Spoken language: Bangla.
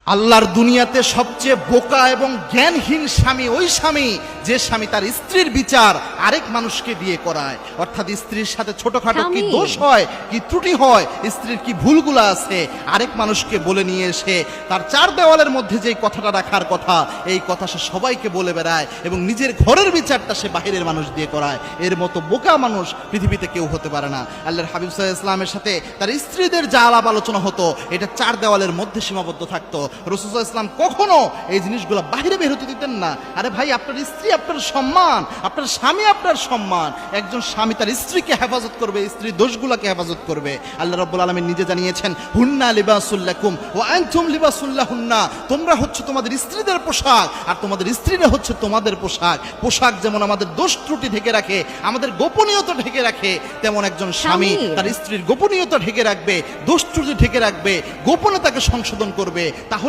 আল্লাহর দুনিয়াতে সবচেয়ে বোকা এবং জ্ঞানহীন স্বামী ওই স্বামী যে স্বামী তার স্ত্রীর বিচার আরেক মানুষকে দিয়ে করায়। অর্থাৎ স্ত্রীর সাথে ছোটখাটো কি দোষ হয়, কি ত্রুটি হয়, স্ত্রীর কি ভুলগুলো আছে, আরেক মানুষকে বলে নিয়ে এসে তার চার দেওয়ালের মধ্যে যে কথাটা রাখার কথা, এই কথা সে সবাইকে বলে বেড়ায় এবং নিজের ঘরের বিচারটা সে বাহিরের মানুষ দিয়ে করায়। এর মতো বোকা মানুষ পৃথিবীতে কেউ হতে পারে না। আল্লাহর হাবিব সাল্লাল্লাহু আলাইহি ওয়াসাল্লামের সাথে তার স্ত্রীদের যা আলাপ আলোচনা হতো এটা চার দেওয়ালের মধ্যে সীমাবদ্ধ থাকতো। রাসূলুল্লাহ সাল্লাল্লাহু আলাইহি ওয়াসাল্লাম কখনো এই জিনিসগুলো বাইরে বের হতে দিতেন না। আরে ভাই, আপনার স্ত্রী আপনার সম্মান, আপনার স্বামী আপনার সম্মান। একজন স্বামী তার স্ত্রীকে হেফাজত করবে, স্ত্রীর দোষগুলোকে হেফাজত করবে। আল্লাহ রাব্বুল আলামিন নিজে জানিয়েছেন, হুন্না লিবাসুল লাকুম ওয়া আনতুম লিবাসুল লাহুন্না। তোমরা হচ্ছে তোমাদের স্ত্রীদের পোশাক আর তোমাদের স্ত্রীরা হচ্ছে তোমাদের পোশাক। পোশাক যেমন আমাদের দোষ ত্রুটি ঢেকে রাখে, আমাদের গোপনীয়তা ঢেকে রাখে, তেমন একজন স্বামী তার স্ত্রীর গোপনীয়তা ঢেকে রাখবে, দোষ ত্রুটি ঢেকে রাখবে, গোপনে তাকে সংশোধন করবে। তাহলে